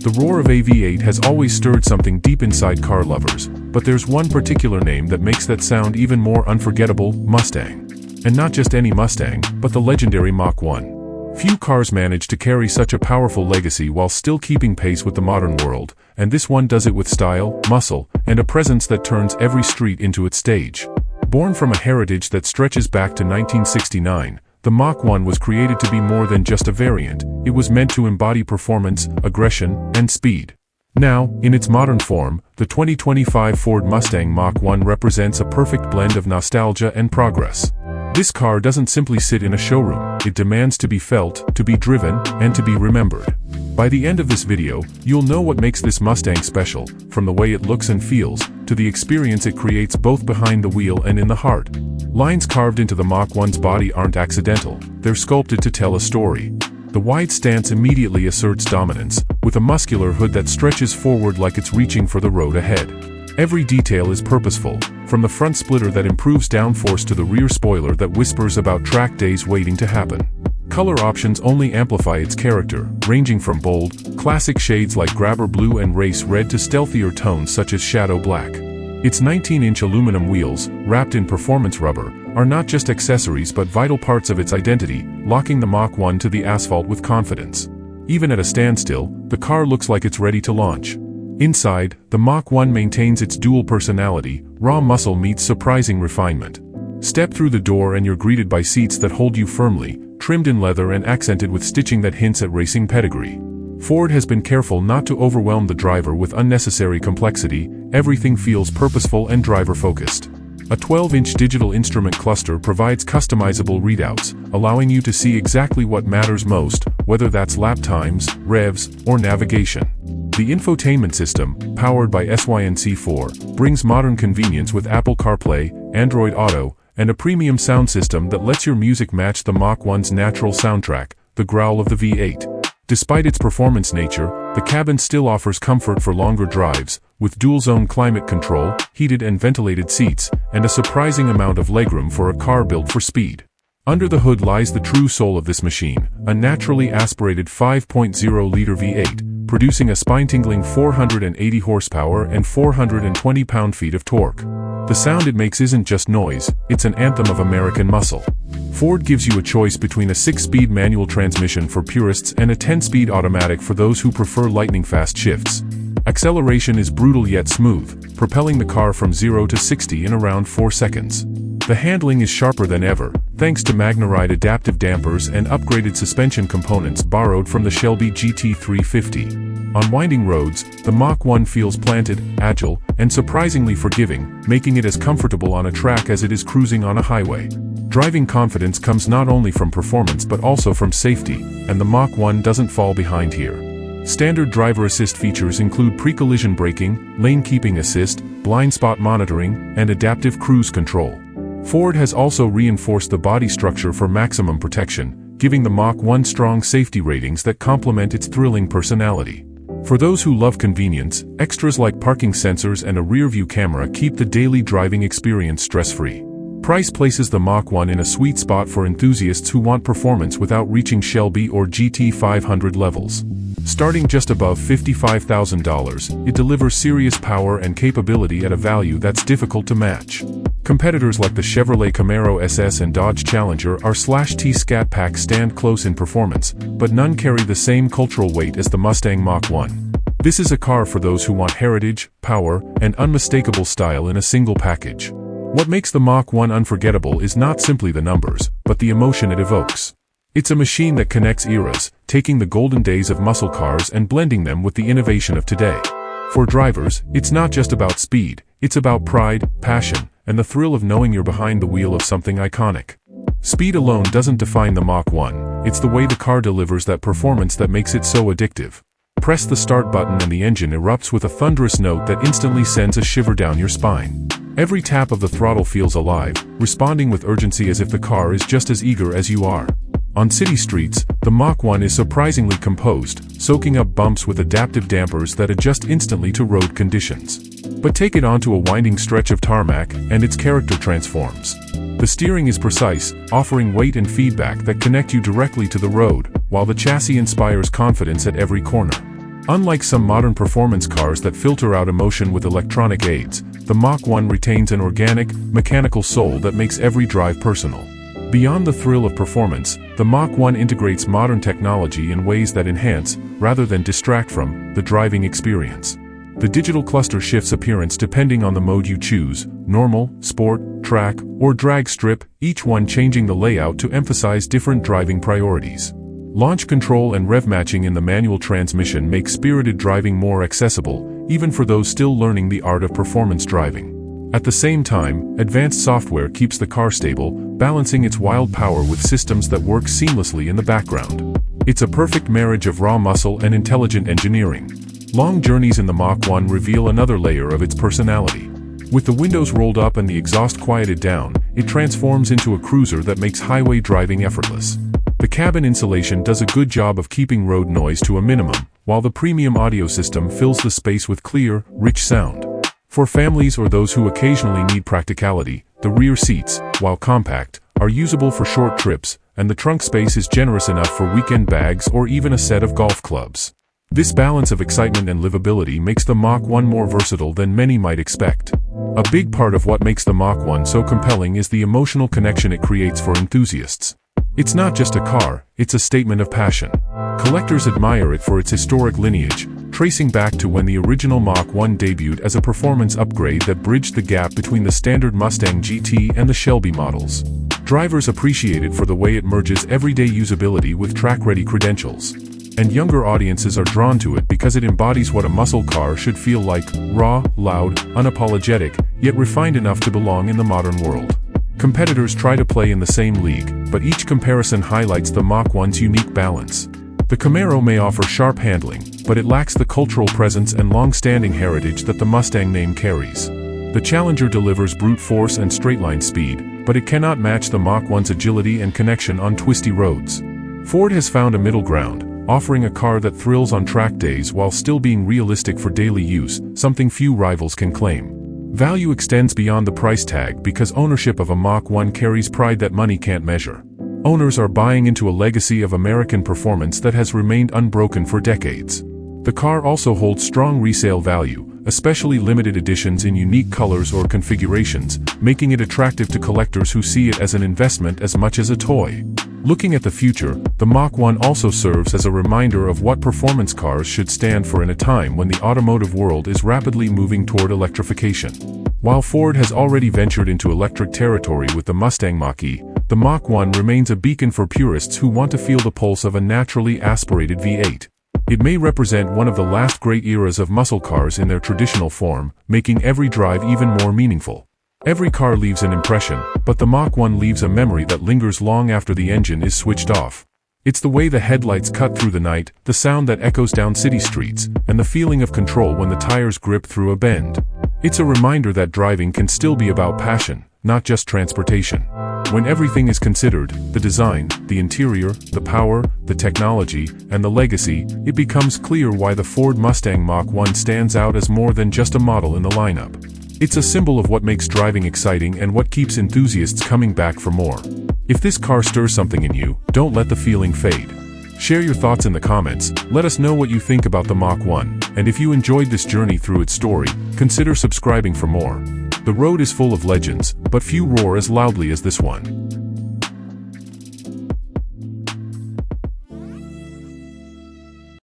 The roar of a V8 has always stirred something deep inside car lovers, but there's one particular name that makes that sound even more unforgettable: Mustang. And not just any Mustang, but the legendary Mach 1. Few cars manage to carry such a powerful legacy while still keeping pace with the modern world, and this one does it with style, muscle, and a presence that turns every street into its stage. Born from a heritage that stretches back to 1969, the Mach 1 was created to be more than just a variant. It was meant to embody performance, aggression, and speed. Now, in its modern form, the 2025 Ford Mustang Mach 1 represents a perfect blend of nostalgia and progress. This car doesn't simply sit in a showroom, it demands to be felt, to be driven, and to be remembered. By the end of this video, you'll know what makes this Mustang special, from the way it looks and feels, to the experience it creates both behind the wheel and in the heart. Lines carved into the Mach 1's body aren't accidental, they're sculpted to tell a story. The wide stance immediately asserts dominance, with a muscular hood that stretches forward like it's reaching for the road ahead. Every detail is purposeful, from the front splitter that improves downforce to the rear spoiler that whispers about track days waiting to happen. Color options only amplify its character, ranging from bold, classic shades like grabber blue and race red to stealthier tones such as shadow black. Its 19-inch aluminum wheels, wrapped in performance rubber, are not just accessories but vital parts of its identity, locking the Mach 1 to the asphalt with confidence. Even at a standstill, the car looks like it's ready to launch. Inside, the Mach 1 maintains its dual personality: raw muscle meets surprising refinement. Step through the door and you're greeted by seats that hold you firmly, trimmed in leather and accented with stitching that hints at racing pedigree. Ford has been careful not to overwhelm the driver with unnecessary complexity. Everything feels purposeful and driver-focused. A 12-inch digital instrument cluster provides customizable readouts, allowing you to see exactly what matters most, whether that's lap times, revs, or navigation. The infotainment system, powered by SYNC4, brings modern convenience with Apple CarPlay, Android Auto, and a premium sound system that lets your music match the Mach 1's natural soundtrack, the growl of the V8. Despite its performance nature, the cabin still offers comfort for longer drives, with dual-zone climate control, heated and ventilated seats, and a surprising amount of legroom for a car built for speed. Under the hood lies the true soul of this machine, a naturally aspirated 5.0-liter V8, producing a spine-tingling 480 horsepower and 420 pound-feet of torque. The sound it makes isn't just noise, it's an anthem of American muscle. Ford gives you a choice between a 6-speed manual transmission for purists and a 10-speed automatic for those who prefer lightning-fast shifts. Acceleration is brutal yet smooth, propelling the car from 0 to 60 in around 4 seconds. The handling is sharper than ever, thanks to MagneRide adaptive dampers and upgraded suspension components borrowed from the Shelby GT350. On winding roads, the Mach 1 feels planted, agile, and surprisingly forgiving, making it as comfortable on a track as it is cruising on a highway. Driving confidence comes not only from performance but also from safety, and the Mach 1 doesn't fall behind here. Standard driver assist features include pre-collision braking, lane keeping assist, blind spot monitoring, and adaptive cruise control. Ford has also reinforced the body structure for maximum protection, giving the Mach 1 strong safety ratings that complement its thrilling personality. For those who love convenience, extras like parking sensors and a rear-view camera keep the daily driving experience stress-free. Price places the Mach 1 in a sweet spot for enthusiasts who want performance without reaching Shelby or GT500 levels. Starting just above $55,000, it delivers serious power and capability at a value that's difficult to match. Competitors like the Chevrolet Camaro SS and Dodge Challenger R/T Scat Pack stand close in performance, but none carry the same cultural weight as the Mustang Mach 1. This is a car for those who want heritage, power, and unmistakable style in a single package. What makes the Mach 1 unforgettable is not simply the numbers, but the emotion it evokes. It's a machine that connects eras, taking the golden days of muscle cars and blending them with the innovation of today. For drivers, it's not just about speed, it's about pride, passion, and the thrill of knowing you're behind the wheel of something iconic. Speed alone doesn't define the Mach 1, it's the way the car delivers that performance that makes it so addictive. Press the start button and the engine erupts with a thunderous note that instantly sends a shiver down your spine. Every tap of the throttle feels alive, responding with urgency as if the car is just as eager as you are. On city streets, the Mach 1 is surprisingly composed, soaking up bumps with adaptive dampers that adjust instantly to road conditions. But take it onto a winding stretch of tarmac, and its character transforms. The steering is precise, offering weight and feedback that connect you directly to the road, while the chassis inspires confidence at every corner. Unlike some modern performance cars that filter out emotion with electronic aids, the Mach 1 retains an organic, mechanical soul that makes every drive personal. Beyond the thrill of performance, the Mach 1 integrates modern technology in ways that enhance, rather than distract from, the driving experience. The digital cluster shifts appearance depending on the mode you choose: normal, sport, track, or drag strip, each one changing the layout to emphasize different driving priorities. Launch control and rev matching in the manual transmission make spirited driving more accessible, even for those still learning the art of performance driving. At the same time, advanced software keeps the car stable, balancing its wild power with systems that work seamlessly in the background. It's a perfect marriage of raw muscle and intelligent engineering. Long journeys in the Mach 1 reveal another layer of its personality. With the windows rolled up and the exhaust quieted down, it transforms into a cruiser that makes highway driving effortless. The cabin insulation does a good job of keeping road noise to a minimum, while the premium audio system fills the space with clear, rich sound. For families or those who occasionally need practicality, the rear seats, while compact, are usable for short trips, and the trunk space is generous enough for weekend bags or even a set of golf clubs. This balance of excitement and livability makes the Mach 1 more versatile than many might expect. A big part of what makes the Mach 1 so compelling is the emotional connection it creates for enthusiasts. It's not just a car, it's a statement of passion. Collectors admire it for its historic lineage, tracing back to when the original Mach 1 debuted as a performance upgrade that bridged the gap between the standard Mustang GT and the Shelby models. Drivers appreciate it for the way it merges everyday usability with track-ready credentials. And younger audiences are drawn to it because it embodies what a muscle car should feel like: raw, loud, unapologetic, yet refined enough to belong in the modern world. Competitors try to play in the same league, but each comparison highlights the Mach 1's unique balance. The Camaro may offer sharp handling, but it lacks the cultural presence and long-standing heritage that the Mustang name carries. The Challenger delivers brute force and straight-line speed, but it cannot match the Mach 1's agility and connection on twisty roads. Ford has found a middle ground, offering a car that thrills on track days while still being realistic for daily use, something few rivals can claim. Value extends beyond the price tag because ownership of a Mach 1 carries pride that money can't measure. Owners are buying into a legacy of American performance that has remained unbroken for decades. The car also holds strong resale value, especially limited editions in unique colors or configurations, making it attractive to collectors who see it as an investment as much as a toy. Looking at the future, the Mach 1 also serves as a reminder of what performance cars should stand for in a time when the automotive world is rapidly moving toward electrification. While Ford has already ventured into electric territory with the Mustang Mach-E, the Mach 1 remains a beacon for purists who want to feel the pulse of a naturally aspirated V8. It may represent one of the last great eras of muscle cars in their traditional form, making every drive even more meaningful. Every car leaves an impression, but the Mach 1 leaves a memory that lingers long after the engine is switched off. It's the way the headlights cut through the night, the sound that echoes down city streets, and the feeling of control when the tires grip through a bend. It's a reminder that driving can still be about passion, not just transportation. When everything is considered, the design, the interior, the power, the technology, and the legacy, it becomes clear why the Ford Mustang Mach 1 stands out as more than just a model in the lineup. It's a symbol of what makes driving exciting and what keeps enthusiasts coming back for more. If this car stirs something in you, don't let the feeling fade. Share your thoughts in the comments, let us know what you think about the Mach 1, and if you enjoyed this journey through its story, consider subscribing for more. The road is full of legends, but few roar as loudly as this one.